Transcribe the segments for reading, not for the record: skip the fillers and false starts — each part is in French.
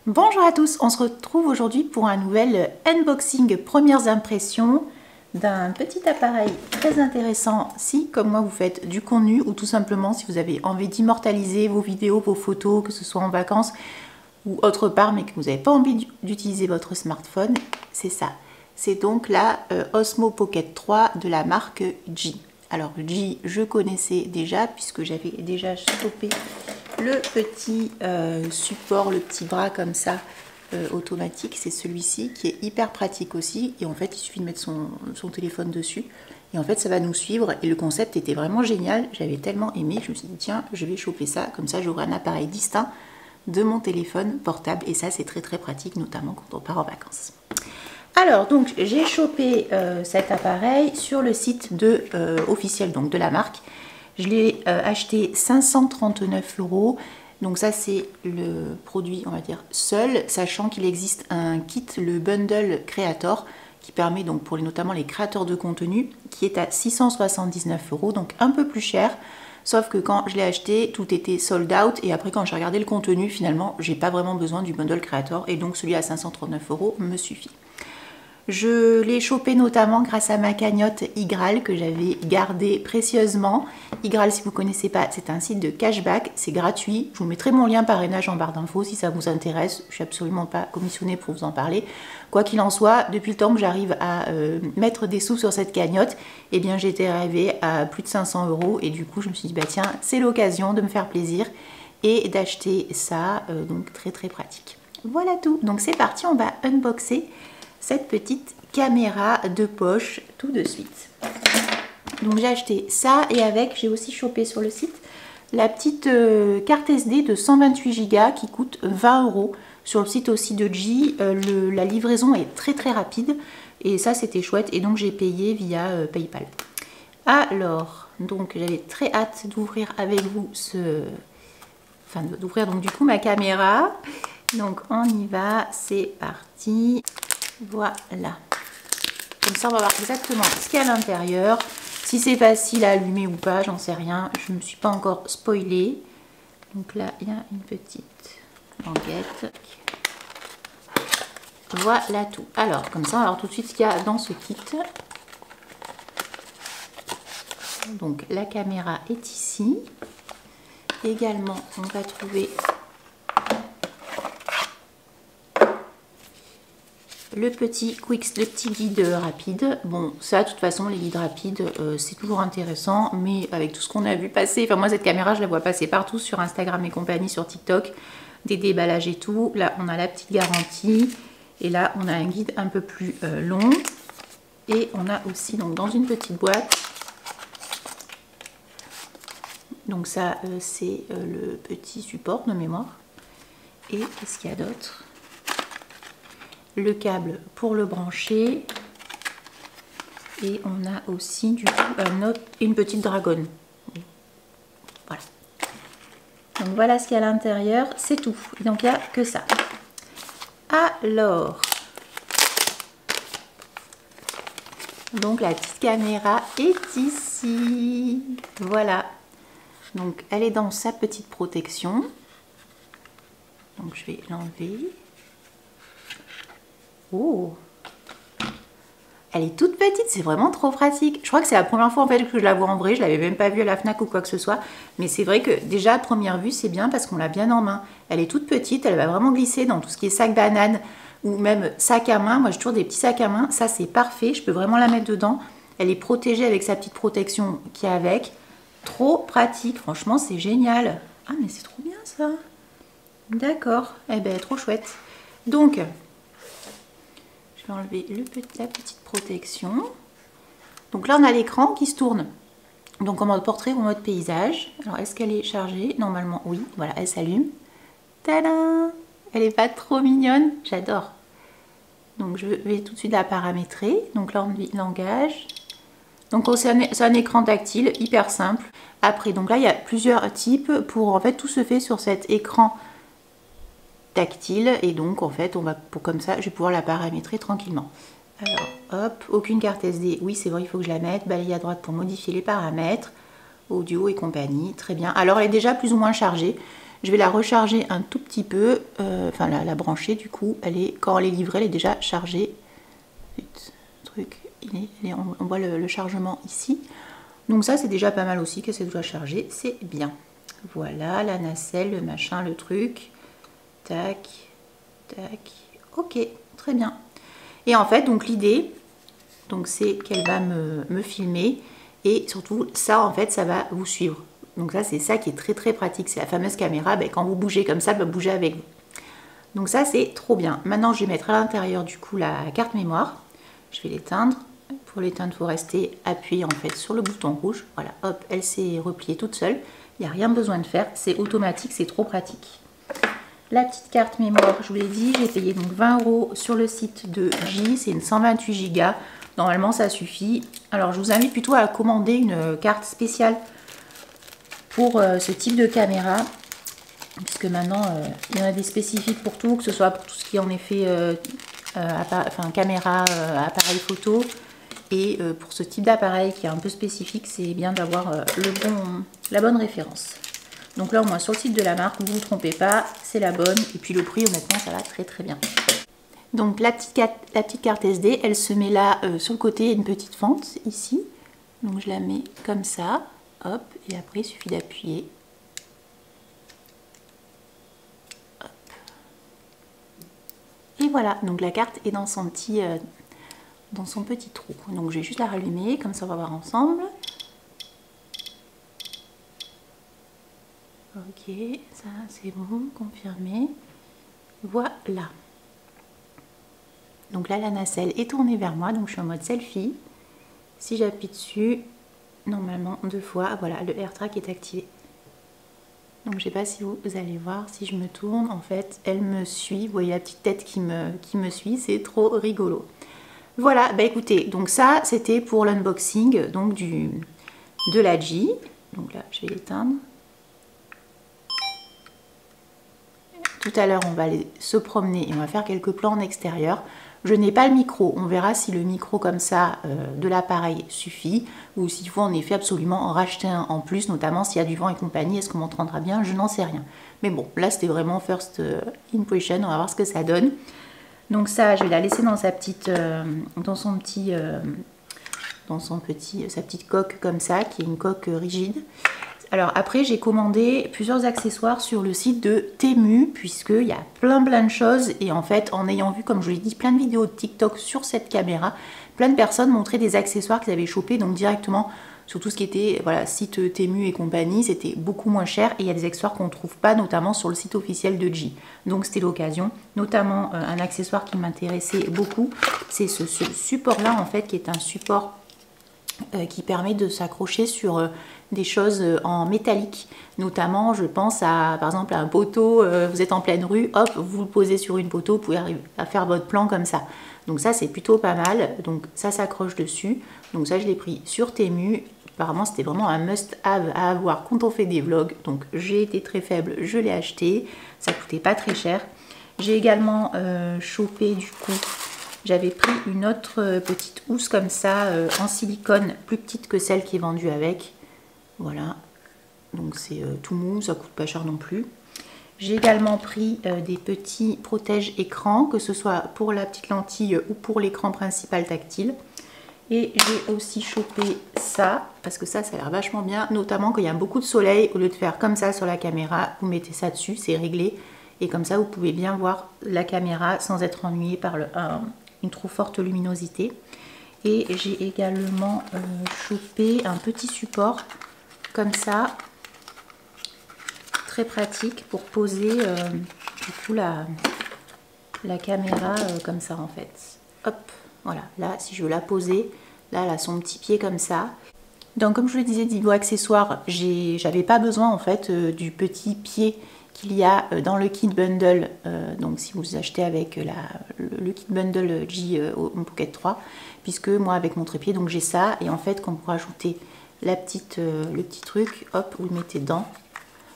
Bonjour à tous, on se retrouve aujourd'hui pour un nouvel unboxing premières impressions d'un petit appareil très intéressant si, comme moi, vous faites du contenu ou tout simplement si vous avez envie d'immortaliser vos vidéos, vos photos, que ce soit en vacances ou autre part, mais que vous n'avez pas envie d'utiliser votre smartphone, c'est ça. C'est donc la Osmo Pocket 3 de la marque G. Alors G, je connaissais déjà puisque j'avais déjà chopé le petit support, le petit bras comme ça automatique. C'est celui-ci qui est hyper pratique aussi. Et en fait, il suffit de mettre son téléphone dessus. Et en fait, ça va nous suivre. Et le concept était vraiment génial. J'avais tellement aimé. Je me suis dit, tiens, je vais choper ça. Comme ça, j'aurai un appareil distinct de mon téléphone portable. Et ça, c'est très très pratique, notamment quand on part en vacances. Alors, donc, j'ai chopé cet appareil sur le site officiel donc, de la marque. Je l'ai acheté 539 €. Donc ça, c'est le produit, on va dire, seul, sachant qu'il existe un kit, le Bundle Creator, qui permet donc pour notamment les créateurs de contenu, qui est à 679 €, donc un peu plus cher. Sauf que quand je l'ai acheté, tout était sold out. Et après, quand j'ai regardé le contenu, finalement, j'ai pas vraiment besoin du Bundle Creator. Et donc, celui à 539 € me suffit. Je l'ai chopé notamment grâce à ma cagnotte Igral que j'avais gardée précieusement. Igral, si vous ne connaissez pas, c'est un site de cashback, c'est gratuit. Je vous mettrai mon lien parrainage en barre d'infos si ça vous intéresse. Je ne suis absolument pas commissionnée pour vous en parler. Quoi qu'il en soit, depuis le temps que j'arrive à mettre des sous sur cette cagnotte, eh bien j'étais arrivée à plus de 500 € et du coup je me suis dit bah tiens, c'est l'occasion de me faire plaisir et d'acheter ça, donc très très pratique. Voilà tout, donc c'est parti, on va unboxer cette petite caméra de poche tout de suite. Donc j'ai acheté ça et avec j'ai aussi chopé sur le site la petite carte SD de 128 Go qui coûte 20 €. Sur le site aussi de G, la livraison est très très rapide et ça c'était chouette et donc j'ai payé via PayPal. Alors, donc j'avais très hâte d'ouvrir avec vous d'ouvrir donc du coup ma caméra. Donc on y va, c'est parti. Voilà, comme ça on va voir exactement ce qu'il y a à l'intérieur. Si c'est facile à allumer ou pas, j'en sais rien, je ne me suis pas encore spoilée. Donc là il y a une petite languette. Voilà tout. Alors comme ça on va voir tout de suite ce qu'il y a dans ce kit. Donc la caméra est ici. Également on va trouver le petit guide rapide. Bon, ça, de toute façon, les guides rapides, c'est toujours intéressant, mais avec tout ce qu'on a vu passer, enfin moi, cette caméra, je la vois passer partout sur Instagram et compagnie, sur TikTok, des déballages et tout. Là, on a la petite garantie, et là, on a un guide un peu plus long, et on a aussi, donc, dans une petite boîte, donc ça, c'est le petit support de mémoire. Et qu'est-ce qu'il y a d'autre ? Le câble pour le brancher et on a aussi du coup une petite dragonne. Voilà. Donc voilà ce qu'il y a à l'intérieur, c'est tout. Donc il n'y a que ça. Alors, donc la petite caméra est ici. Voilà. Donc elle est dans sa petite protection. Donc je vais l'enlever. Oh, elle est toute petite, c'est vraiment trop pratique. Je crois que c'est la première fois en fait que je la vois en vrai. Je l'avais même pas vue à la Fnac ou quoi que ce soit. Mais c'est vrai que déjà à première vue, c'est bien parce qu'on l'a bien en main. Elle est toute petite, elle va vraiment glisser dans tout ce qui est sac banane ou même sac à main. Moi, j'ai toujours des petits sacs à main. Ça, c'est parfait. Je peux vraiment la mettre dedans. Elle est protégée avec sa petite protection qui est avec. Trop pratique. Franchement, c'est génial. Ah, mais c'est trop bien ça. D'accord. Eh ben, trop chouette. Donc, je vais enlever la petite protection. Donc là, on a l'écran qui se tourne. Donc en mode portrait ou en mode paysage. Alors, est-ce qu'elle est chargée? Normalement, oui. Voilà, elle s'allume. Tadam! Elle est pas trop mignonne? J'adore. Donc, je vais tout de suite la paramétrer. Donc là, on dit langage. Donc, c'est un écran tactile, hyper simple. Après, donc là, il y a plusieurs types. En fait, tout se fait sur cet écran tactile et donc en fait comme ça je vais pouvoir la paramétrer tranquillement. Alors hop, aucune carte SD, oui c'est vrai, il faut que je la mette. Balayer à droite pour modifier les paramètres, audio et compagnie, très bien. Alors elle est déjà plus ou moins chargée, Je vais la recharger un tout petit peu, enfin la brancher du coup, quand elle est livrée, elle est déjà chargée. Truc, on voit le chargement ici. Donc ça c'est déjà pas mal aussi que c'est déjà chargé, c'est bien. Voilà la nacelle, le machin, le truc. Tac, tac, ok, très bien. Et en fait, donc l'idée, c'est qu'elle va me filmer et surtout ça en fait ça va vous suivre. Donc ça c'est ça qui est très très pratique, c'est la fameuse caméra, quand vous bougez comme ça, elle va bouger avec vous. Donc ça c'est trop bien. Maintenant je vais mettre à l'intérieur du coup la carte mémoire. Je vais l'éteindre. Pour l'éteindre, il faut rester appuyé en fait sur le bouton rouge. Voilà, hop, elle s'est repliée toute seule. Il n'y a rien besoin de faire, c'est automatique, c'est trop pratique. La petite carte mémoire, je vous l'ai dit, j'ai payé donc 20 € sur le site de J, c'est une 128 Go. Normalement ça suffit. Alors je vous invite plutôt à commander une carte spéciale pour ce type de caméra, puisque maintenant il y en a des spécifiques pour tout, que ce soit pour tout ce qui est en effet caméra, appareil photo, et pour ce type d'appareil qui est un peu spécifique, c'est bien d'avoir la bonne référence. Donc là au moins sur le site de la marque, vous ne vous trompez pas, c'est la bonne, et puis le prix honnêtement ça va très très bien. Donc la petite carte SD, elle se met là sur le côté, il y a une petite fente ici. Donc je la mets comme ça, hop, et après il suffit d'appuyer. Et voilà, donc la carte est dans son petit trou. Donc je vais juste la rallumer, comme ça on va voir ensemble. Ok, ça c'est bon, confirmé. Voilà. Donc là la nacelle est tournée vers moi, donc je suis en mode selfie. Si j'appuie dessus, normalement 2 fois, voilà, le AirTrack est activé. Donc je sais pas si vous allez voir, si je me tourne, en fait, elle me suit. Vous voyez la petite tête qui me suit, c'est trop rigolo. Voilà, bah écoutez, donc ça c'était pour l'unboxing donc de la J. Donc là, je vais l'éteindre. Tout à l'heure, on va aller se promener et on va faire quelques plans en extérieur. Je n'ai pas le micro, on verra si le micro comme ça de l'appareil suffit ou s'il faut en effet absolument en racheter un en plus, notamment s'il y a du vent et compagnie, est-ce qu'on m'entendra bien? Je n'en sais rien. Mais bon, là c'était vraiment first impression, on va voir ce que ça donne. Donc ça, je vais la laisser dans sa petite, sa petite coque comme ça, qui est une coque rigide. Alors après, j'ai commandé plusieurs accessoires sur le site de Temu, puisqu'il y a plein de choses. Et en fait, en ayant vu, comme je vous l'ai dit, plein de vidéos de TikTok sur cette caméra, plein de personnes montraient des accessoires qu'ils avaient chopés, donc directement sur tout ce qui était voilà, site Temu et compagnie, c'était beaucoup moins cher. Et il y a des accessoires qu'on ne trouve pas, notamment sur le site officiel de J. Donc c'était l'occasion, notamment un accessoire qui m'intéressait beaucoup, c'est ce support-là en fait, qui est un support qui permet de s'accrocher sur des choses en métallique, notamment je pense à par exemple à un poteau, vous êtes en pleine rue, hop, vous le posez sur une poteau, vous pouvez arriver à faire votre plan comme ça. Donc ça c'est plutôt pas mal, donc ça s'accroche dessus, donc ça je l'ai pris sur Temu, apparemment c'était vraiment un must have à avoir quand on fait des vlogs, donc j'ai été très faible, je l'ai acheté, ça coûtait pas très cher. J'ai également chopé du coup, j'avais pris une autre petite housse comme ça en silicone, plus petite que celle qui est vendue avec. Voilà, donc c'est tout mou, ça coûte pas cher non plus. J'ai également pris des petits protège écran, que ce soit pour la petite lentille ou pour l'écran principal tactile. Et j'ai aussi chopé ça, parce que ça a l'air vachement bien, notamment quand il y a beaucoup de soleil, au lieu de faire comme ça sur la caméra, vous mettez ça dessus, c'est réglé. Et comme ça, vous pouvez bien voir la caméra sans être ennuyé par une trop forte luminosité. Et j'ai également chopé un petit support comme ça, très pratique pour poser du coup la caméra comme ça en fait. Hop, voilà, là si je veux la poser, là elle a son petit pied comme ça. Donc comme je le disais, niveau accessoires, j'avais pas besoin en fait du petit pied qu'il y a dans le kit bundle, donc si vous achetez avec le kit bundle J Home Pocket 3, puisque moi avec mon trépied, donc j'ai ça, et en fait quand vous rajoutez le petit truc, hop, vous le mettez dedans.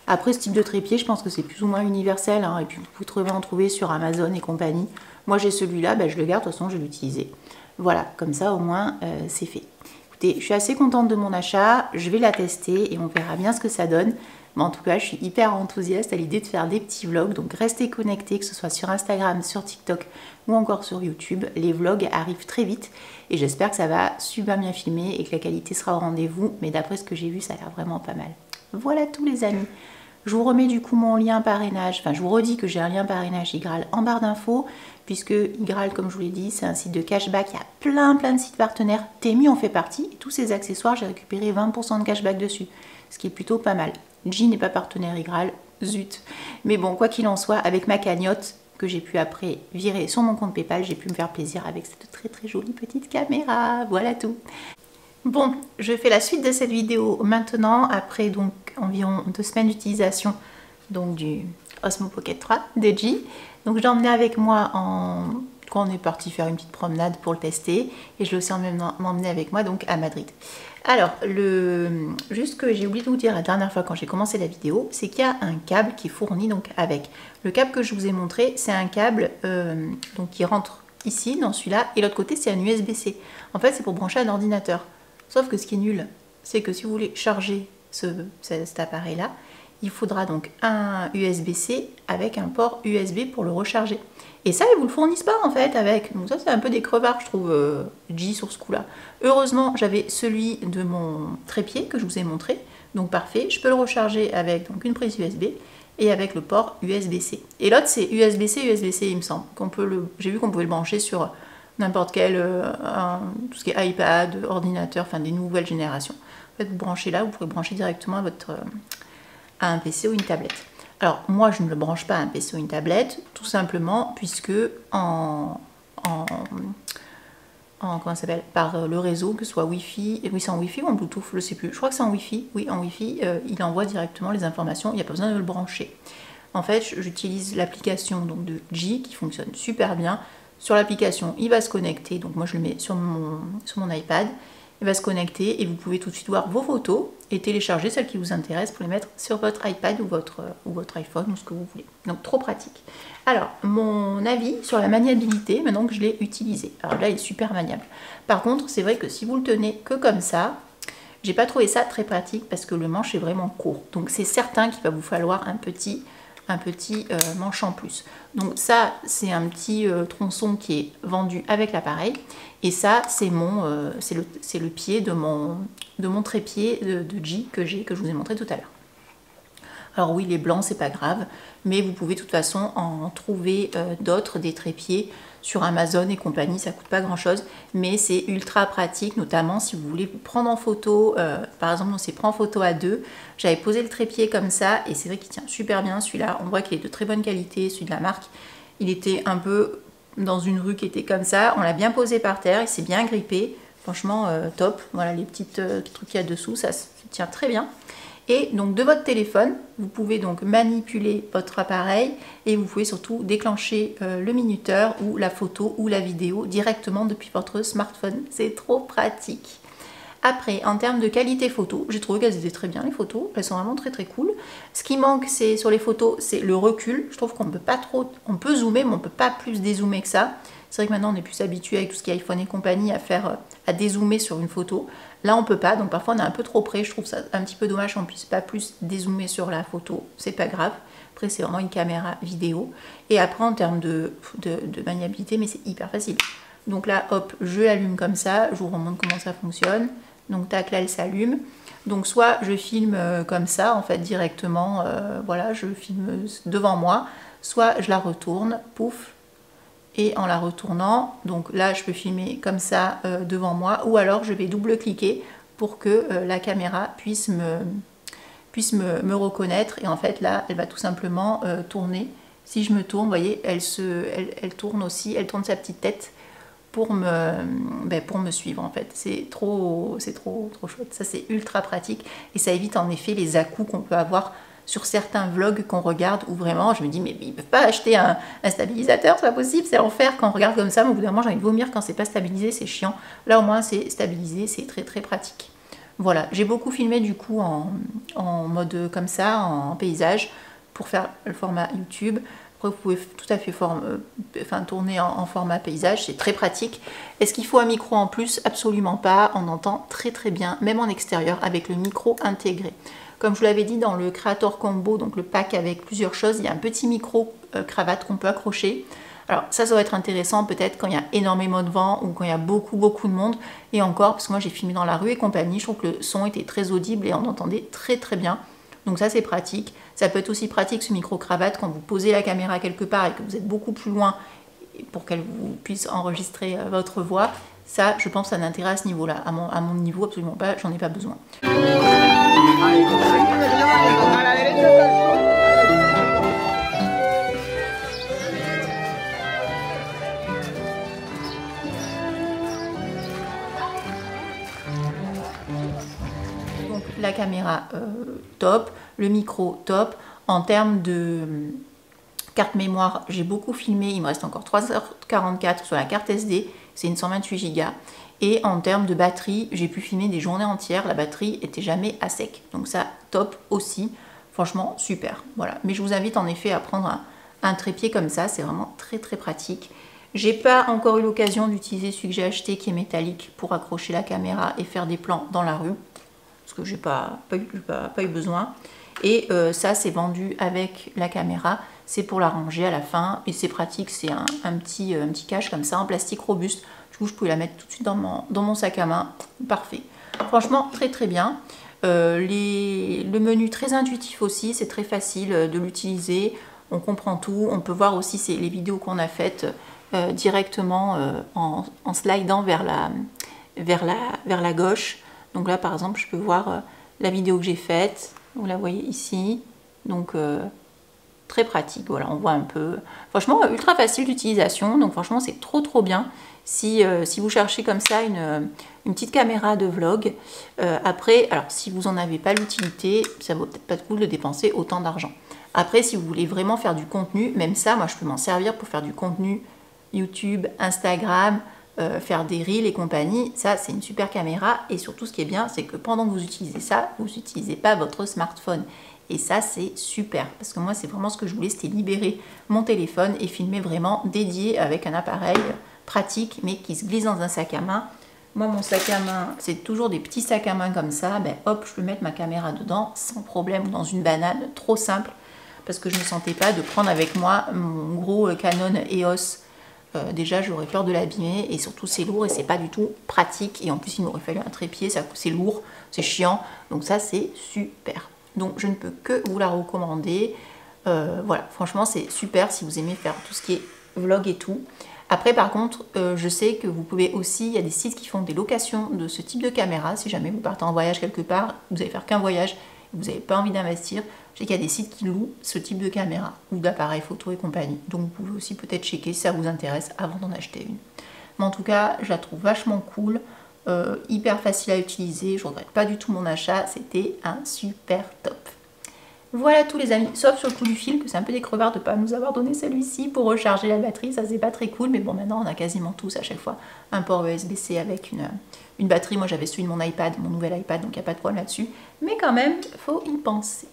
Après ce type de trépied, je pense que c'est plus ou moins universel, hein, et puis vous pouvez en trouver sur Amazon et compagnie. Moi j'ai celui-là, ben, je le garde, de toute façon je vais l'utiliser. Voilà, comme ça au moins c'est fait. Écoutez, je suis assez contente de mon achat, je vais la tester et on verra bien ce que ça donne. Mais en tout cas, je suis hyper enthousiaste à l'idée de faire des petits vlogs. Donc restez connectés, que ce soit sur Instagram, sur TikTok ou encore sur YouTube. Les vlogs arrivent très vite et j'espère que ça va super bien filmer et que la qualité sera au rendez-vous. Mais d'après ce que j'ai vu, ça a l'air vraiment pas mal. Voilà tous les amis. Je vous remets du coup mon lien parrainage, enfin je vous redis que j'ai un lien parrainage Igral en barre d'infos, puisque Igral, comme je vous l'ai dit, c'est un site de cashback, il y a plein de sites partenaires, Temu en fait partie, et tous ces accessoires, j'ai récupéré 20% de cashback dessus, ce qui est plutôt pas mal. J n'est pas partenaire Igral, zut. Mais bon, quoi qu'il en soit, avec ma cagnotte, que j'ai pu après virer sur mon compte PayPal, j'ai pu me faire plaisir avec cette très jolie petite caméra, voilà tout. Bon, je fais la suite de cette vidéo maintenant, après donc environ 2 semaines d'utilisation donc du Osmo Pocket 3 de J. Donc je l'ai emmené avec moi quand on est parti faire une petite promenade pour le tester, et je l'ai aussi emmené avec moi donc à Madrid. Alors, juste que j'ai oublié de vous dire la dernière fois quand j'ai commencé la vidéo, c'est qu'il y a un câble qui est fourni donc avec. Le câble que je vous ai montré, c'est un câble donc qui rentre ici dans celui-là, et l'autre côté c'est un USB-C. En fait, c'est pour brancher un ordinateur. Sauf que ce qui est nul, c'est que si vous voulez charger cet appareil-là, il faudra donc un USB-C avec un port USB pour le recharger. Et ça, ils vous le fournissent pas en fait avec. Donc ça, c'est un peu des crevards, je trouve, J sur ce coup-là. Heureusement, j'avais celui de mon trépied que je vous ai montré. Donc parfait, je peux le recharger avec donc une prise USB et avec le port USB-C. Et l'autre, c'est USB-C, USB-C, il me semble. J'ai vu qu'on pouvait le brancher sur n'importe quel, tout ce qui est iPad, ordinateur, enfin des nouvelles générations. En fait, vous branchez là, vous pouvez brancher directement à un PC ou une tablette. Alors moi je ne le branche pas à un PC ou une tablette, tout simplement puisque comment ça s'appelle, par le réseau, que ce soit Wi-Fi, oui c'est en Wi-Fi ou en Bluetooth, je ne sais plus, je crois que c'est en Wi-Fi, oui en Wi-Fi, il envoie directement les informations, il n'y a pas besoin de le brancher. En fait j'utilise l'application donc de J qui fonctionne super bien. Sur l'application, il va se connecter, donc moi je le mets sur mon iPad, il va se connecter et vous pouvez tout de suite voir vos photos et télécharger celles qui vous intéressent pour les mettre sur votre iPad ou votre iPhone ou ce que vous voulez. Donc trop pratique. Alors, mon avis sur la maniabilité, maintenant que je l'ai utilisé. Alors là, il est super maniable. Par contre, c'est vrai que si vous le tenez que comme ça, j'ai pas trouvé ça très pratique parce que le manche est vraiment court. Donc c'est certain qu'il va vous falloir un petit manche en plus. Donc ça, c'est un petit tronçon qui est vendu avec l'appareil. Et ça, c'est le pied de mon trépied de J que je vous ai montré tout à l'heure. Alors oui, les blancs, c'est pas grave, mais vous pouvez de toute façon en trouver d'autres, des trépieds sur Amazon et compagnie, ça coûte pas grand chose, mais c'est ultra pratique, notamment si vous voulez vous prendre en photo. Par exemple, on s'est pris en photo à deux, j'avais posé le trépied comme ça, et c'est vrai qu'il tient super bien celui-là, on voit qu'il est de très bonne qualité, celui de la marque. Il était un peu dans une rue qui était comme ça, on l'a bien posé par terre, il s'est bien grippé, franchement top. Voilà les petits trucs qu'il y a dessous, ça se tient très bien. Et donc de votre téléphone, vous pouvez donc manipuler votre appareil et vous pouvez surtout déclencher le minuteur ou la photo ou la vidéo directement depuis votre smartphone. C'est trop pratique. Après, en termes de qualité photo, j'ai trouvé qu'elles étaient très bien les photos, elles sont vraiment très cool. Ce qui manque c'est sur les photos, c'est le recul. Je trouve qu'on peut pas trop, on peut zoomer mais on peut pas plus dézoomer que ça. C'est vrai que maintenant on est plus habitué avec tout ce qui est iPhone et compagnie à dézoomer sur une photo. Là on peut pas, donc parfois on est un peu trop près, je trouve ça un petit peu dommage qu'on ne puisse pas plus dézoomer sur la photo, c'est pas grave. Après c'est vraiment une caméra vidéo. Et après en termes de maniabilité, mais c'est hyper facile. Donc là hop, je l'allume comme ça, je vous remontre comment ça fonctionne. Donc tac, là elle s'allume. Donc soit je filme comme ça en fait directement, voilà, je filme devant moi, soit je la retourne, pouf. Et en la retournant, donc là je peux filmer comme ça devant moi, ou alors je vais double-cliquer pour que la caméra puisse me reconnaître. Et en fait là, elle va tout simplement tourner. Si je me tourne, vous voyez, elle tourne aussi, elle tourne sa petite tête pour me suivre en fait. C'est trop chouette. Ça c'est ultra pratique et ça évite en effet les à-coups qu'on peut avoir sur certains vlogs qu'on regarde où vraiment je me dis mais ils peuvent pas acheter un stabilisateur, c'est pas possible, c'est l'enfer quand on regarde comme ça, mais au bout d'un moment j'ai envie de vomir quand c'est pas stabilisé, c'est chiant. Là au moins c'est stabilisé, c'est très pratique. Voilà, j'ai beaucoup filmé du coup en mode comme ça, en paysage, pour faire le format YouTube. Après vous pouvez tout à fait tourner en format paysage, c'est très pratique. Est-ce qu'il faut un micro en plus? Absolument pas, on entend très bien, même en extérieur avec le micro intégré. Comme je vous l'avais dit dans le Creator Combo, donc le pack avec plusieurs choses, il y a un petit micro cravate qu'on peut accrocher. Alors ça va être intéressant peut-être quand il y a énormément de vent ou quand il y a beaucoup de monde. Et encore, parce que moi j'ai filmé dans la rue et compagnie, je trouve que le son était très audible et on entendait très bien. Donc ça c'est pratique. Ça peut être aussi pratique ce micro-cravate quand vous posez la caméra quelque part et que vous êtes beaucoup plus loin pour qu'elle vous puisse enregistrer votre voix. Ça, je pense, ça a un intérêt à ce niveau-là. À mon niveau, absolument pas, j'en ai pas besoin. Donc la caméra top, le micro top. En termes de carte mémoire, j'ai beaucoup filmé, il me reste encore 3h44 sur la carte SD, c'est une 128 Go. Et en termes de batterie, j'ai pu filmer des journées entières, la batterie était jamais à sec. Donc ça, top aussi, franchement super. Voilà. Mais je vous invite en effet à prendre un trépied comme ça, c'est vraiment très pratique. J'ai pas encore eu l'occasion d'utiliser celui que j'ai acheté qui est métallique pour accrocher la caméra et faire des plans dans la rue, parce que j'ai pas eu besoin. Et ça c'est vendu avec la caméra, c'est pour la ranger à la fin et c'est pratique, c'est un petit cache comme ça en plastique robuste. Du coup je pouvais la mettre tout de suite dans mon sac à main, parfait. Franchement très bien. Le menu très intuitif aussi, c'est très facile de l'utiliser, on comprend tout, on peut voir aussi les vidéos qu'on a faites directement en slidant vers la gauche. Donc là par exemple je peux voir la vidéo que j'ai faite, vous la voyez ici, donc très pratique, voilà, on voit un peu, franchement ultra facile d'utilisation, donc franchement c'est trop bien si vous cherchez comme ça une petite caméra de vlog. Après, alors si vous n'en avez pas l'utilité, ça vaut peut-être pas le coup de dépenser autant d'argent. Après si vous voulez vraiment faire du contenu, même ça moi je peux m'en servir pour faire du contenu YouTube, Instagram, faire des reels et compagnie, ça c'est une super caméra. Et surtout ce qui est bien, c'est que pendant que vous utilisez ça, vous n'utilisez pas votre smartphone. Et ça c'est super, parce que moi c'est vraiment ce que je voulais, c'était libérer mon téléphone et filmer vraiment dédié avec un appareil pratique mais qui se glisse dans un sac à main. Moi mon sac à main, c'est toujours des petits sacs à main comme ça, ben hop, je peux mettre ma caméra dedans sans problème, dans une banane, trop simple, parce que je ne sentais pas de prendre avec moi mon gros Canon EOS. Déjà j'aurais peur de l'abîmer et surtout c'est lourd et c'est pas du tout pratique, et en plus il m'aurait fallu un trépied, c'est lourd, c'est chiant, donc ça c'est super. Donc je ne peux que vous la recommander. Voilà, franchement c'est super si vous aimez faire tout ce qui est vlog et tout. Après par contre, je sais que vous pouvez aussi, il y a des sites qui font des locations de ce type de caméra. Si jamais vous partez en voyage quelque part, vous allez faire qu'un voyage, vous n'avez pas envie d'investir, je sais qu'il y a des sites qui louent ce type de caméra ou d'appareils photo et compagnie. Donc vous pouvez aussi peut-être checker si ça vous intéresse avant d'en acheter une. Mais en tout cas, je la trouve vachement cool. Hyper facile à utiliser, je regrette pas du tout mon achat, c'était un super top. Voilà tous les amis, sauf sur le coup du fil, que c'est un peu des crevards de ne pas nous avoir donné celui-ci pour recharger la batterie, ça c'est pas très cool, mais bon maintenant on a quasiment tous à chaque fois un port USB-C avec une batterie. Moi j'avais celui de mon iPad, mon nouvel iPad, donc il n'y a pas de problème là-dessus, mais quand même, faut y penser.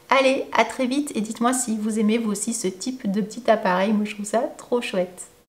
Allez, à très vite et dites-moi si vous aimez vous aussi ce type de petit appareil, moi je trouve ça trop chouette.